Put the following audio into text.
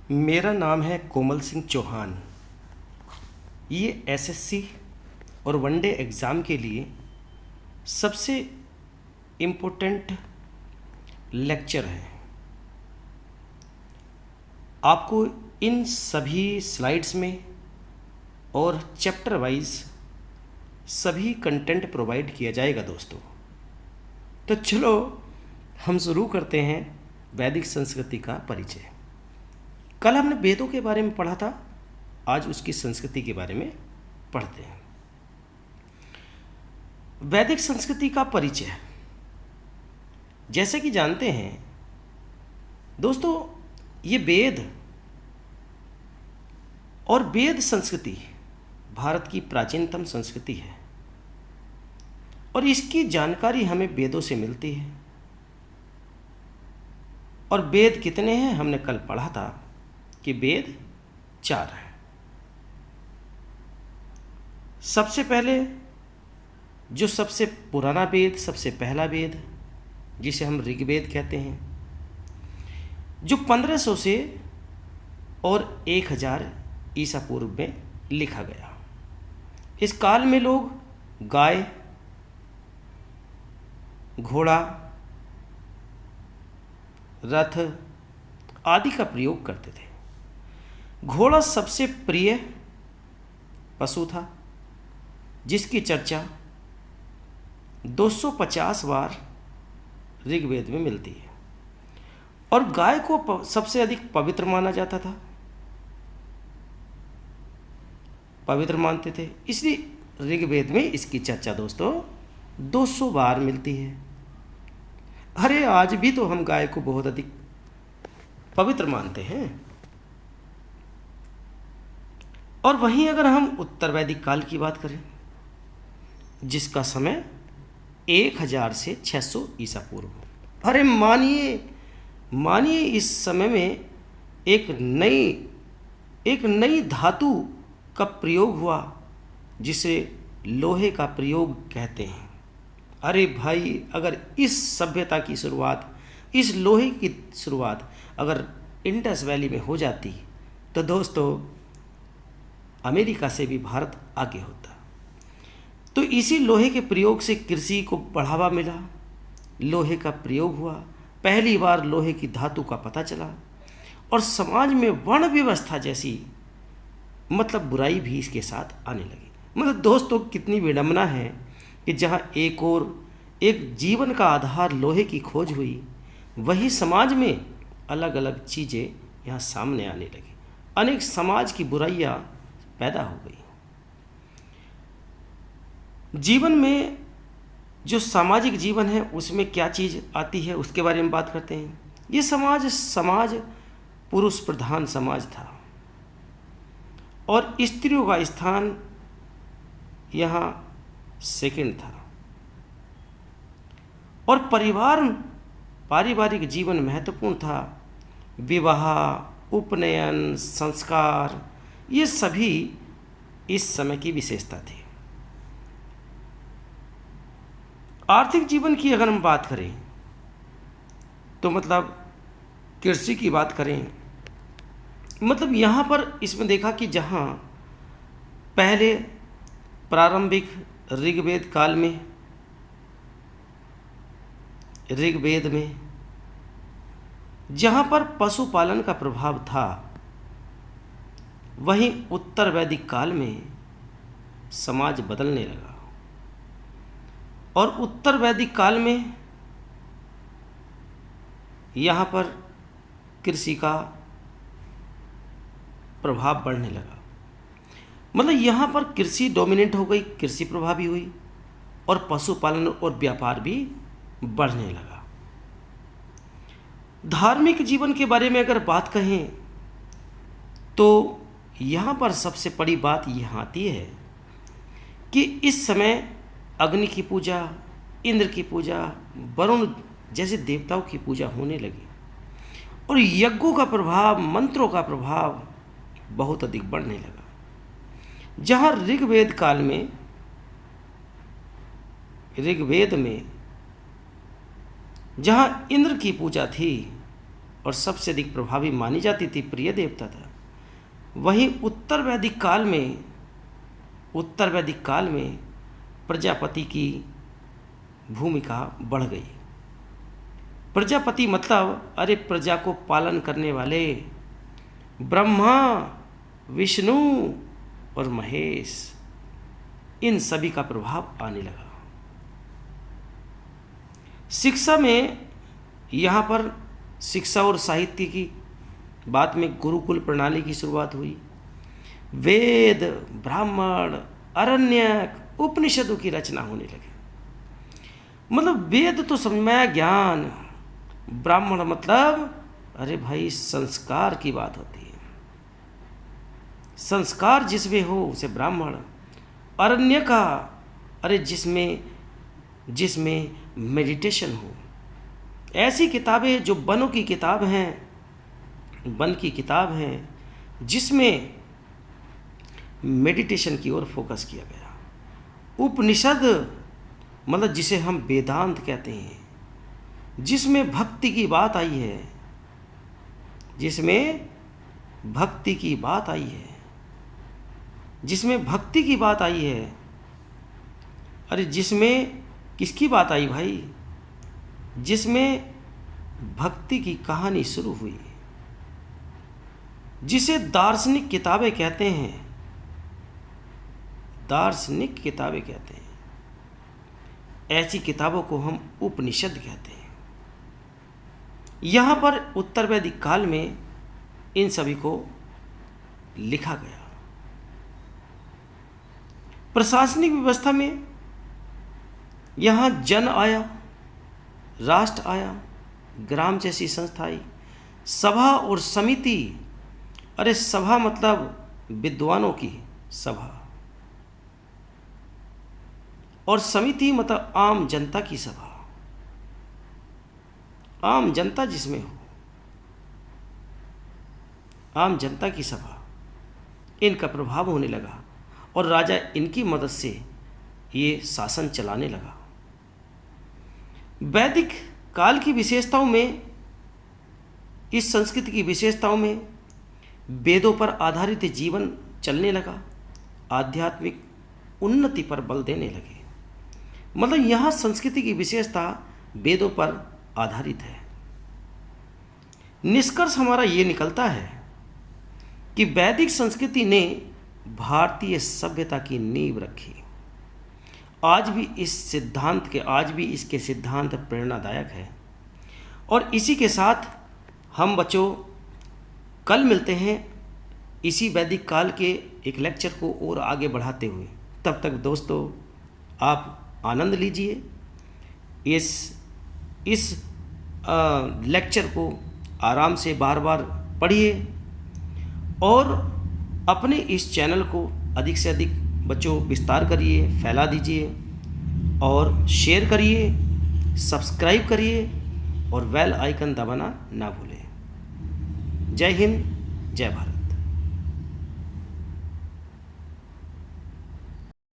मेरा नाम है कोमल सिंह चौहान। ये एसएससी और वनडे एग्ज़ाम के लिए सबसे इम्पोर्टेंट लेक्चर है। आपको इन सभी स्लाइड्स में और चैप्टर वाइज सभी कंटेंट प्रोवाइड किया जाएगा दोस्तों। तो चलो हम शुरू करते हैं वैदिक संस्कृति का परिचय। कल हमने वेदों के बारे में पढ़ा था, आज उसकी संस्कृति के बारे में पढ़ते हैं। वैदिक संस्कृति का परिचय, जैसे कि जानते हैं दोस्तों, ये वेद और वेद संस्कृति भारत की प्राचीनतम संस्कृति है और इसकी जानकारी हमें वेदों से मिलती है। और वेद कितने हैं हमने कल पढ़ा था कि वेद 4 हैं। सबसे पहले जो सबसे पुराना वेद, सबसे पहला वेद जिसे हम ऋग्वेद कहते हैं, जो 1500 से और 1000 ईसा पूर्व में लिखा गया। इस काल में लोग गाय, घोड़ा, रथ आदि का प्रयोग करते थे। घोड़ा सबसे प्रिय पशु था, जिसकी चर्चा 250 बार ऋग्वेद में मिलती है। और गाय को सबसे अधिक पवित्र माना जाता था, पवित्र मानते थे, इसलिए ऋग्वेद में इसकी चर्चा दोस्तों 200 बार मिलती है। अरे आज भी तो हम गाय को बहुत अधिक पवित्र मानते हैं। और वहीं अगर हम उत्तर वैदिक काल की बात करें, जिसका समय 1000 से 600 ईसा पूर्व। अरे मानिए इस समय में एक नई धातु का प्रयोग हुआ, जिसे लोहे का प्रयोग कहते हैं। अरे भाई, अगर इस सभ्यता की शुरुआत, इस लोहे की शुरुआत अगर इंडस वैली में हो जाती तो दोस्तों अमेरिका से भी भारत आगे होता। तो इसी लोहे के प्रयोग से कृषि को बढ़ावा मिला, लोहे का प्रयोग हुआ, पहली बार लोहे की धातु का पता चला और समाज में वर्ण व्यवस्था जैसी मतलब बुराई भी इसके साथ आने लगी। मतलब दोस्तों कितनी विडंबना है कि जहाँ एक और एक जीवन का आधार लोहे की खोज हुई, वही समाज में अलग अलग चीज़ें यहाँ सामने आने लगी। अनेक समाज की बुराइयाँ पैदा हो गई। जीवन में जो सामाजिक जीवन है उसमें क्या चीज़ आती है उसके बारे में बात करते हैं। ये समाज पुरुष प्रधान समाज था और स्त्रियों का स्थान यहाँ सेकंड था। और पारिवारिक जीवन महत्वपूर्ण था। विवाह, उपनयन, संस्कार, ये सभी इस समय की विशेषता थी। आर्थिक जीवन की अगर हम बात करें तो मतलब कृषि की बात करें, मतलब यहाँ पर इसमें देखा कि जहाँ पहले प्रारंभिक ऋग्वेद काल में, ऋग्वेद में जहाँ पर पशुपालन का प्रभाव था, वहीं उत्तर वैदिक काल में समाज बदलने लगा। और उत्तर वैदिक काल में यहाँ पर कृषि का प्रभाव बढ़ने लगा। मतलब यहाँ पर कृषि डोमिनेंट हो गई, कृषि प्रभावी हुई और पशुपालन और व्यापार भी बढ़ने लगा। धार्मिक जीवन के बारे में अगर बात कहें तो यहाँ पर सबसे बड़ी बात यहाँ आती है कि इस समय अग्नि की पूजा, इंद्र की पूजा, वरुण जैसे देवताओं की पूजा होने लगी और यज्ञों का प्रभाव, मंत्रों का प्रभाव बहुत अधिक बढ़ने लगा। जहाँ ऋग्वेद में जहाँ इंद्र की पूजा थी और सबसे अधिक प्रभावी मानी जाती थी, प्रिय देवता था। वहीं उत्तर वैदिक काल में प्रजापति की भूमिका बढ़ गई। प्रजापति मतलब अरे प्रजा को पालन करने वाले ब्रह्मा, विष्णु और महेश, इन सभी का प्रभाव आने लगा। शिक्षा में यहाँ पर शिक्षा और साहित्य की बात में गुरुकुल प्रणाली की शुरुआत हुई। वेद, ब्राह्मण, अरण्यक, उपनिषदों की रचना होने लगी। मतलब वेद तो समझ में आया ज्ञान, ब्राह्मण मतलब अरे भाई संस्कार की बात होती है, संस्कार जिसमें हो उसे ब्राह्मण। अरण्य का अरे जिसमें मेडिटेशन हो। ऐसी किताबें जो वनों की किताब हैं, वन की किताब है जिसमें मेडिटेशन की ओर फोकस किया गया। उपनिषद मतलब जिसे हम वेदांत कहते हैं, जिसमें भक्ति की बात आई है, जिसमें भक्ति की बात आई है, जिसमें भक्ति की बात आई है। अरे जिसमें किसकी बात आई भाई? जिसमें भक्ति की कहानी शुरू हुई, जिसे दार्शनिक किताबें कहते हैं, दार्शनिक किताबें कहते हैं। ऐसी किताबों को हम उपनिषद कहते हैं। यहाँ पर उत्तर वैदिक काल में इन सभी को लिखा गया। प्रशासनिक व्यवस्था में यहाँ जन आया, राष्ट्र आया, ग्राम जैसी संस्था आई, सभा और समिति। अरे सभा मतलब विद्वानों की सभा, और समिति मतलब आम जनता की सभा, आम जनता जिसमें हो, आम जनता की सभा। इनका प्रभाव होने लगा और राजा इनकी मदद से ये शासन चलाने लगा। वैदिक काल की विशेषताओं में, इस संस्कृति की विशेषताओं में वेदों पर आधारित जीवन चलने लगा, आध्यात्मिक उन्नति पर बल देने लगे। मतलब यहाँ संस्कृति की विशेषता वेदों पर आधारित है। निष्कर्ष हमारा ये निकलता है कि वैदिक संस्कृति ने भारतीय सभ्यता की नींव रखी। आज भी इसके सिद्धांत प्रेरणादायक है। और इसी के साथ हम बच्चों कल मिलते हैं इसी वैदिक काल के एक लेक्चर को और आगे बढ़ाते हुए। तब तक दोस्तों आप आनंद लीजिए, इस लेक्चर को आराम से बार बार पढ़िए और अपने इस चैनल को अधिक से अधिक बच्चों विस्तार करिए, फैला दीजिए और शेयर करिए, सब्सक्राइब करिए और बेल आइकन दबाना ना भूलें। जय हिंद, जय भारत।